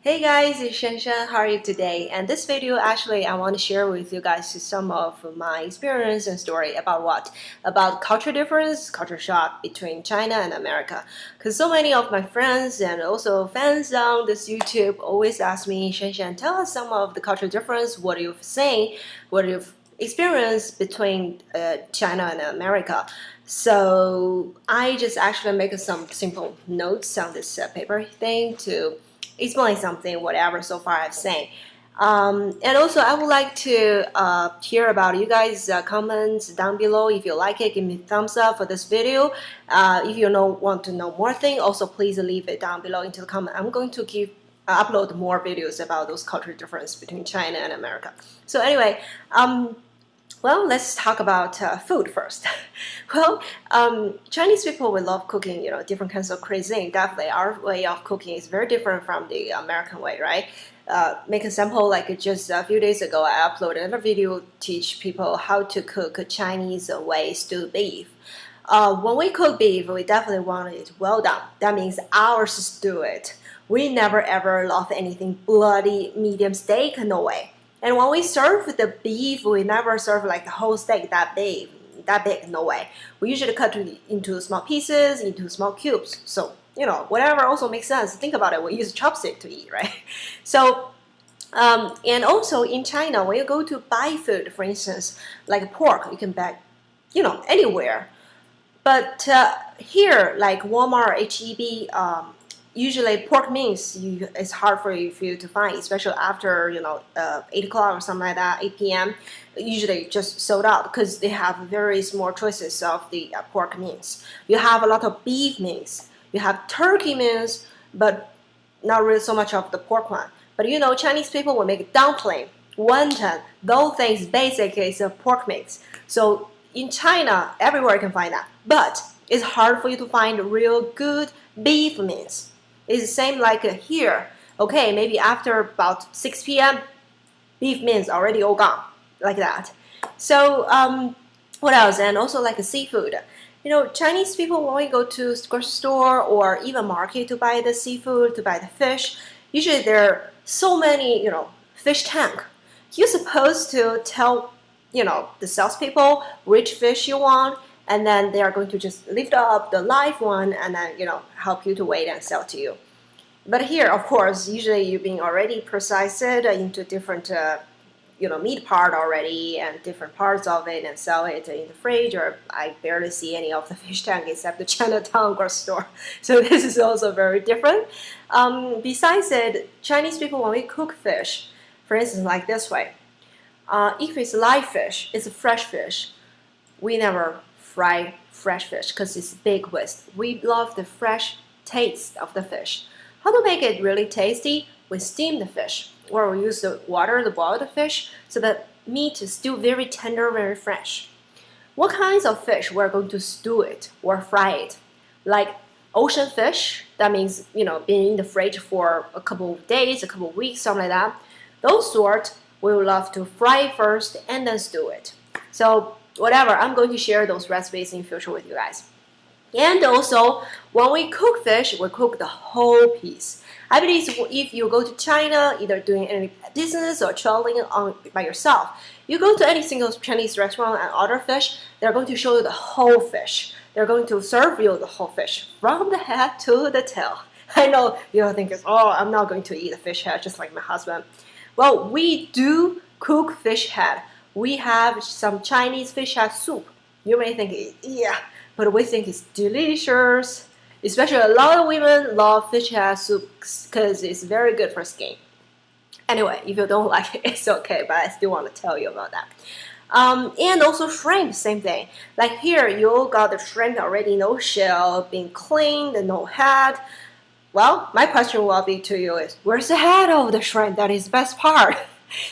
Hey guys, it's Shen. How are you today? And this video, actually, I want to share with you guys some of my experience and story about what? About culture difference, culture shock between China and America. Because so many of my friends and also fans on this YouTube always ask me, Shen, tell us some of the culture difference. What you've seen, what you've experienced between China and America. So I just actually make some simple notes on this paper thing to explain something, whatever so far I've seen. And also, I would like to hear about you guys' comments down below. If you like it, give me a thumbs up for this video. If you want to know more things, also please leave it down below into the comment. I'm going to upload more videos about those cultural difference between China and America. So anyway, well, let's talk about food first. Well, Chinese people, we love cooking, different kinds of cuisine. Definitely, our way of cooking is very different from the American way, right? Make a sample, like just a few days ago, I uploaded another video teach people how to cook a Chinese way stewed beef. When we cook beef, we definitely want it well done. That means ours do it. We never ever love anything bloody, medium steak, no way. And when we serve the beef, we never serve like the whole steak that big, no way. We usually cut it into small pieces, into small cubes. So, whatever also makes sense. Think about it, we use chopstick to eat, right? So, and also in China, when you go to buy food, for instance, like pork, you can buy, anywhere. But here, like Walmart, HEB, usually pork mince it's hard for you to find, especially after 8 o'clock or something like that, 8 p.m. Usually just sold out because they have very small choices of the pork mince. You have a lot of beef mince, you have turkey mince, but not really so much of the pork one. But Chinese people will make dumpling, wonton, those things basically is a pork mix. So in China, everywhere you can find that, but it's hard for you to find real good beef mince. It's the same like here. Okay, maybe after about 6 p.m., beef mince already all gone, like that. So what else? And also like seafood. Chinese people, when we go to grocery store or even market to buy the seafood, to buy the fish, usually there are so many, fish tank. You're supposed to tell, the salespeople which fish you want, and then they are going to just lift up the live one and then, help you to weigh and sell to you. But here, of course, usually you're being already processed into different, meat part already and different parts of it and sell it in the fridge, or I barely see any of the fish tank except the Chinatown grocery store. So this is also very different. Besides it, Chinese people, when we cook fish, for instance, like this way, if it's live fish, it's a fresh fish, we never fry fresh fish because it's big waste. We love the fresh taste of the fish. How to make it really tasty? We steam the fish, or we use the water to boil the fish so that meat is still very tender, very fresh. What kinds of fish we're going to stew it or fry it? Like ocean fish, that means being in the fridge for a couple of days, a couple of weeks, something like that. Those sort we would love to fry first and then stew it. So whatever, I'm going to share those recipes in future with you guys. And also, when we cook fish, we cook the whole piece. I believe if you go to China, either doing any business or traveling by yourself, you go to any single Chinese restaurant and order fish, they're going to show you the whole fish. They're going to serve you the whole fish, from the head to the tail. I know you're thinking, oh, I'm not going to eat a fish head just like my husband. Well, we do cook fish head. We have some Chinese fish head soup. You may think, yeah, but we think it's delicious. Especially a lot of women love fish head soup because it's very good for skin. Anyway, if you don't like it, it's okay, but I still want to tell you about that. And also shrimp, same thing. Like here, you got the shrimp already, no shell, being cleaned, and no head. Well, my question will be to you is, where's the head of the shrimp? That is the best part.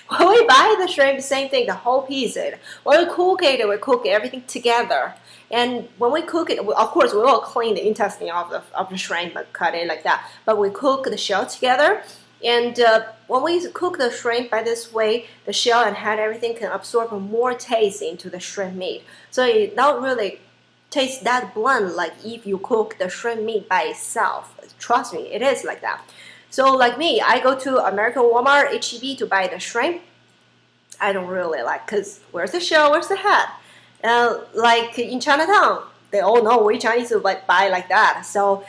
When we buy the shrimp, same thing, the whole piece. When we cook everything together. And when we cook it, of course, we will clean the intestine of the shrimp and cut it like that. But we cook the shell together. And when we cook the shrimp by this way, the shell and head, everything can absorb more taste into the shrimp meat. So it not really tastes that bland like if you cook the shrimp meat by itself. Trust me, it is like that. So like me, I go to American Walmart, HEB to buy the shrimp. I don't really like, because where's the shell, where's the head? Like in Chinatown, they all know we Chinese to buy like that. So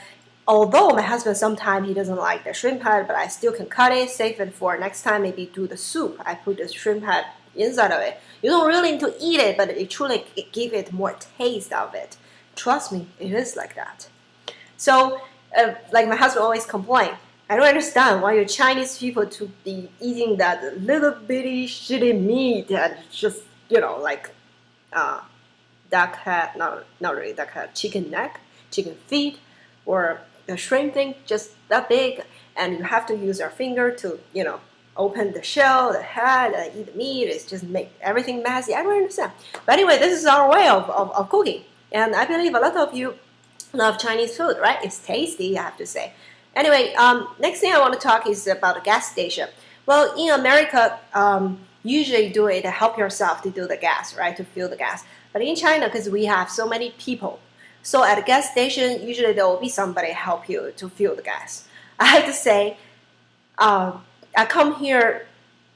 although my husband sometimes he doesn't like the shrimp head, but I still can cut it, save it for next time, maybe do the soup. I put the shrimp head inside of it. You don't really need to eat it, but it truly give it more taste of it. Trust me, it is like that. So, like my husband always complain, I don't understand why you Chinese people to be eating that little bitty shitty meat and just, like duck head, not really duck head, chicken neck, chicken feet, or the shrimp thing, just that big, and you have to use your finger to, open the shell, the head, and eat the meat. It's just make everything messy. I don't understand. But anyway, this is our way of cooking. And I believe a lot of you love Chinese food, right? It's tasty, I have to say. Anyway, next thing I want to talk is about a gas station. Well, in America, usually do it to help yourself to do the gas, right? To fill the gas. But in China, because we have so many people, so at a gas station, usually there will be somebody help you to fill the gas. I have to say, I come here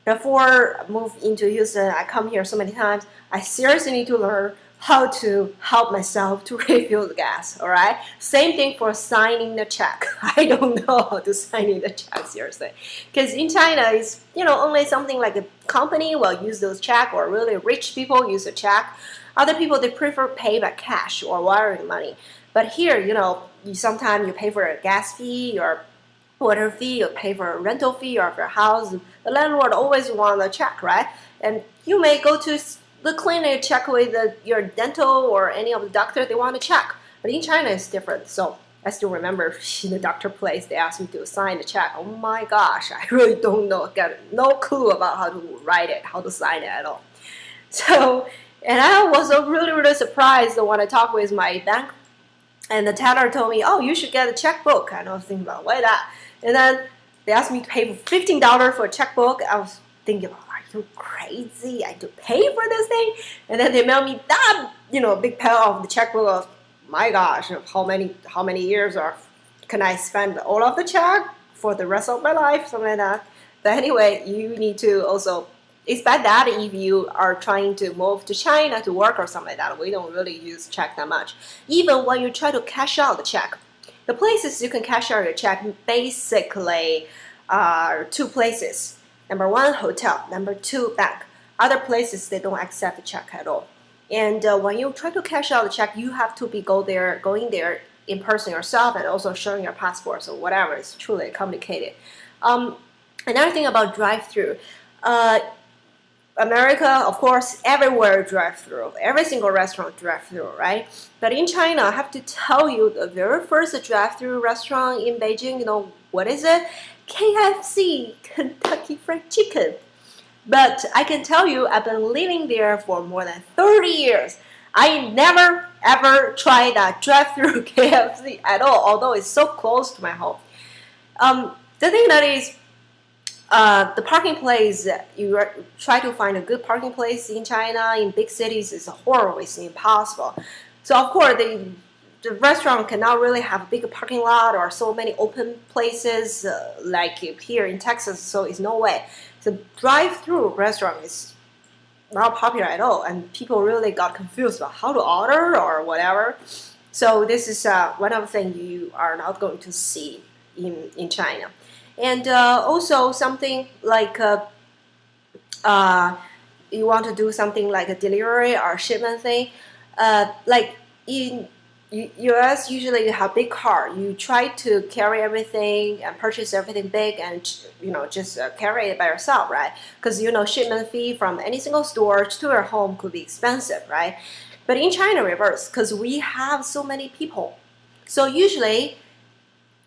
before I move into Houston. I come here so many times. I seriously need to learn how to help myself to refill the gas, all right? Same thing for signing the check. I don't know how to sign in the check, seriously. Because in China, it's, only something like a company will use those check, or really rich people use a check. Other people, they prefer pay by cash or wiring money. But here, sometimes you pay for a gas fee or water fee, or pay for a rental fee of your house. The landlord always wants a check, right? And you may go to the clinic, check with your dental or any of the doctor, they want to check. But in China, it's different. So I still remember in the doctor place, they asked me to sign the check. Oh my gosh, I really don't know, got no clue about how to write it, how to sign it at all. So, and I was really, really surprised when I talked with my bank, and the teller told me, oh, you should get a checkbook. And I was thinking about, why that? And then they asked me to pay $15 for a checkbook. I was thinking, are you crazy? I have to pay for this thing? And then they mailed me that, big pile of the checkbook of, my gosh, how many years can I spend all of the check for the rest of my life, something like that. But anyway, you need to also expect that if you are trying to move to China to work or something like that. We don't really use check that much. Even when you try to cash out the check, the places you can cash out your check basically are two places. Number one, hotel. Number two, bank. Other places, they don't accept the check at all. And when you try to cash out the check, you have to be going there in person yourself, and also showing your passports or whatever. It's truly complicated. Another thing about drive-through. America, of course, everywhere drive-through. Every single restaurant drive-through, right? But in China, I have to tell you, the very first drive-through restaurant in Beijing, what is it? KFC, Kentucky Fried Chicken. But I can tell you, I've been living there for more than 30 years. I never, ever tried that drive-through KFC at all, although it's so close to my home. The thing that is, the parking place, you try to find a good parking place in China, in big cities, is horrible, it's impossible. So of course, the restaurant cannot really have a big parking lot or so many open places like here in Texas, so it's no way. The drive-through restaurant is not popular at all, and people really got confused about how to order or whatever. So this is one of the things you are not going to see in China. And also something like you want to do something like a delivery or shipment thing. Like in U.S., usually you have big car. You try to carry everything and purchase everything big, and just carry it by yourself, right? Because shipment fee from any single store to your home could be expensive, right? But in China, reverse, because we have so many people. So usually,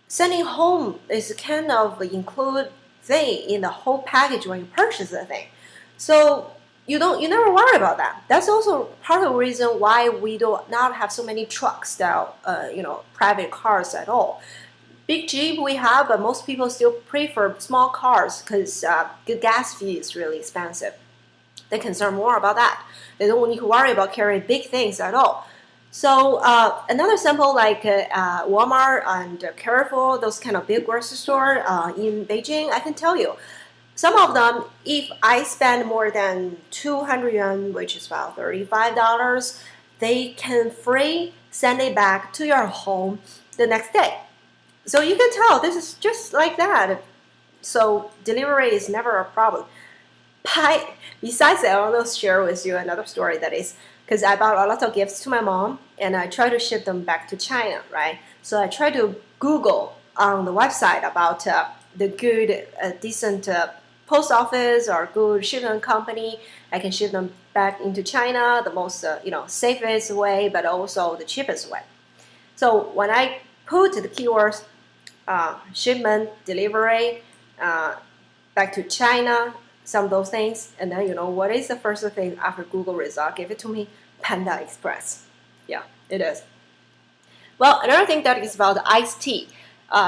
sending home is kind of include thing in the whole package when you purchase the thing. So you never worry about that. That's also part of the reason why we do not have so many trucks that private cars at all. Big Jeep we have, but most people still prefer small cars because the gas fee is really expensive. They concern more about that. They don't need to worry about carrying big things at all. So another sample like Walmart and Carrefour, those kind of big grocery store in Beijing, I can tell you, some of them, if I spend more than 200 yuan, which is about $35, they can free send it back to your home the next day. So you can tell this is just like that. So delivery is never a problem. Besides that, I want to share with you another story that is because I bought a lot of gifts to my mom and I try to ship them back to China, right? So I try to Google on the website about the good, decent post office or good shipping company. I can ship them back into China the most, safest way, but also the cheapest way. So when I put the keywords shipment, delivery, back to China, some of those things, and then what is the first thing after Google result? Give it to me, Panda Express. Yeah, it is. Well, another thing that is about iced tea.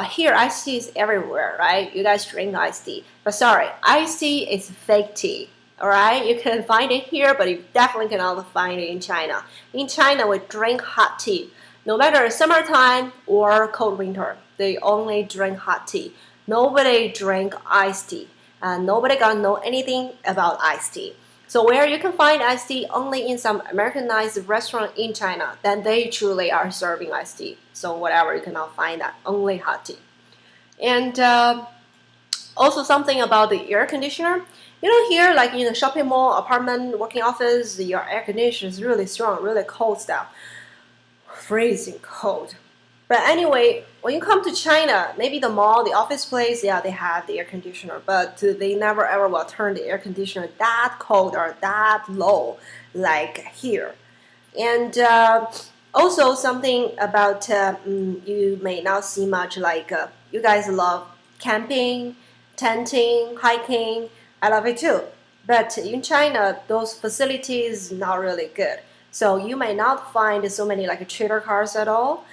Here, iced tea is everywhere, right? You guys drink iced tea, but sorry, iced tea is fake tea. All right, you can find it here, but you definitely cannot find it in China. In China, we drink hot tea. No matter summertime or cold winter, they only drink hot tea. Nobody drink iced tea. Nobody gonna know anything about iced tea. So where you can find iced tea only in some Americanized restaurant in China, then they truly are serving iced tea. So whatever, you cannot find that, only hot tea. And also something about the air conditioner. Here, like in a shopping mall, apartment, working office, your air conditioner is really strong, really cold stuff. Freezing cold. But anyway, when you come to China, maybe the mall, the office place, yeah, they have the air conditioner, but they never ever will turn the air conditioner that cold or that low like here. And also something about you may not see much like you guys love camping, tenting, hiking. I love it too. But in China, those facilities not really good. So you may not find so many like trailer cars at all.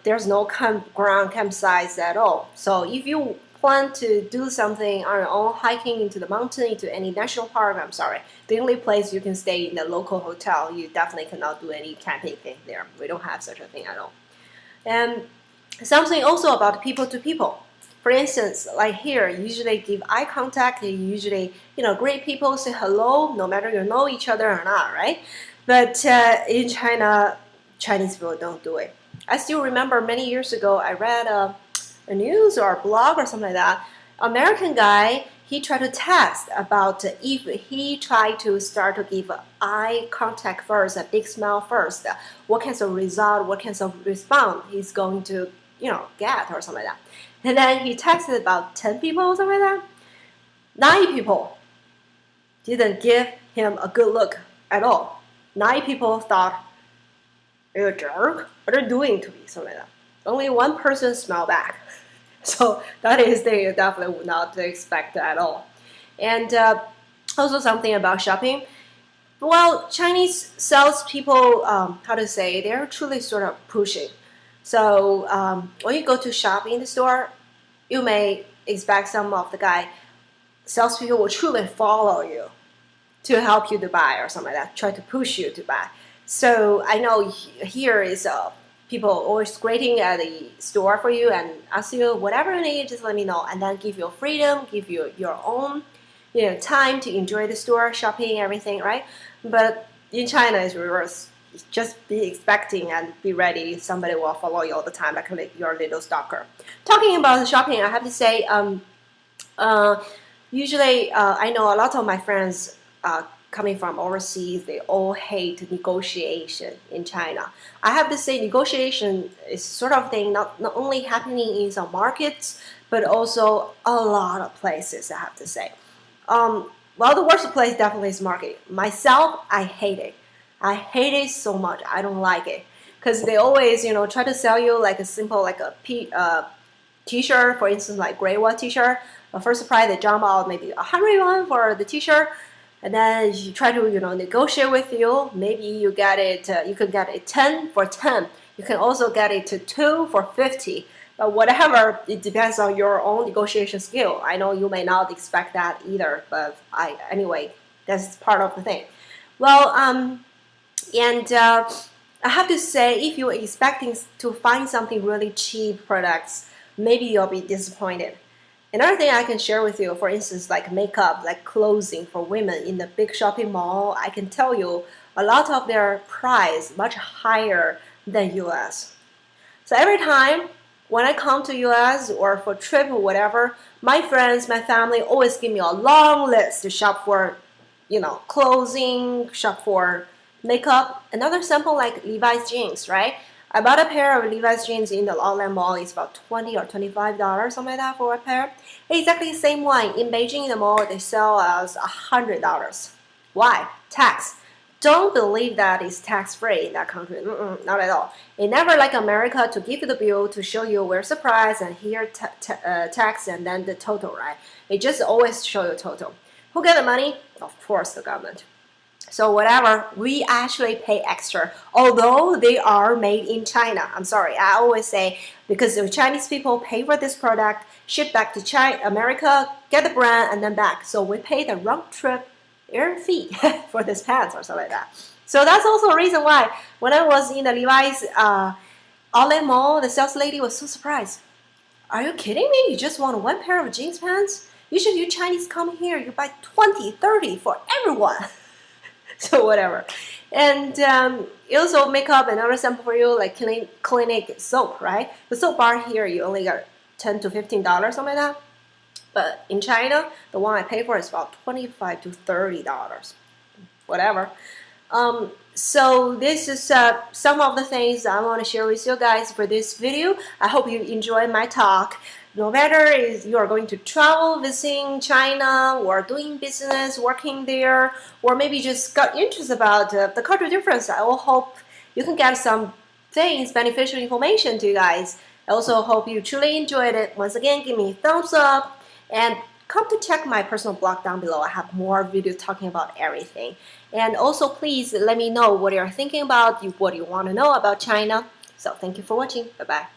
There's no campground campsites at all. So if you plan to do something on your own, hiking into the mountain, into any national park, I'm sorry, the only place you can stay in the local hotel. You definitely cannot do any camping thing there. We don't have such a thing at all. And something also about people to people. For instance, like here, usually give eye contact. You usually, greet people, say hello, no matter you know each other or not, right? But in China, Chinese people don't do it. I still remember many years ago, I read a news or a blog or something like that. American guy, he tried to test about if he tried to start to give eye contact first, a big smile first, what kinds of result, what kinds of response he's going to, get or something like that. And then he texted about 10 people or something like that. 9 people didn't give him a good look at all. 9 people thought, you're a jerk? What are you doing to me? Something like that. Only one person smiled back. So that is they definitely would not expect at all. And also something about shopping. Well, Chinese salespeople, they're truly sort of pushing. So when you go to shop in the store, you may expect some of the salespeople will truly follow you to help you to buy or something like that, try to push you to buy. So I know here is people always waiting at the store for you and ask you whatever you need, just let me know, and then give you freedom, give you your own time to enjoy the store, shopping, everything, right? But in China, it's reverse. Just be expecting and be ready. Somebody will follow you all the time, like your little stalker. Talking about the shopping, I have to say, usually I know a lot of my friends coming from overseas, they all hate negotiation in China. I have to say negotiation is sort of thing not only happening in some markets, but also a lot of places, I have to say. Well, the worst place definitely is market. Myself, I hate it. I hate it so much. I don't like it. Because they always, try to sell you like a simple, like a t-shirt, for instance, like gray one t-shirt. First price, they jump out maybe 100 yuan for the t-shirt. And then you try to, negotiate with you. Maybe you get it, you can get it 10 for 10. You can also get it to 2 for 50. But whatever, it depends on your own negotiation skill. I know you may not expect that either, but anyway, that's part of the thing. Well, and I have to say, if you're expecting to find something really cheap products, maybe you'll be disappointed. Another thing I can share with you, for instance, like makeup, like clothing for women in the big shopping mall, I can tell you a lot of their price much higher than US. So every time when I come to US or for trip or whatever, my friends, my family always give me a long list to shop for, clothing, shop for makeup. Another sample like Levi's jeans, right? I bought a pair of Levi's jeans in the outlet mall. It's about $20 or $25, something like that for a pair. Exactly the same one. In Beijing in the mall, they sell as $100. Why? Tax. Don't believe that it's tax-free in that country. Not at all. It never like America to give you the bill to show you where's the price and here tax and then the total, right? It just always show you total. Who get the money? Of course, the government. So whatever, we actually pay extra, although they are made in China. I'm sorry, I always say, because the Chinese people pay for this product, ship back to China, America, get the brand, and then back. So we pay the round trip air fee for this pants or something like that. So that's also a reason why when I was in the Levi's outlet mall, the sales lady was so surprised. Are you kidding me? You just want one pair of jeans pants? Usually you Chinese come here, you buy 20, 30 for everyone. So whatever. And also makeup, another sample for you, like Clinique soap, right? The soap bar here, you only got $10 to $15, something like that. But in China, the one I pay for is about $25 to $30. Whatever. So this is some of the things I want to share with you guys for this video. I hope you enjoy my talk. No matter if you are going to travel, visiting China, or doing business, working there, or maybe just got interest about the cultural difference, I will hope you can get some things, beneficial information to you guys. I also hope you truly enjoyed it. Once again, give me a thumbs up and come to check my personal blog down below. I have more videos talking about everything. And also, please let me know what you're thinking about, what you want to know about China. So thank you for watching. Bye-bye.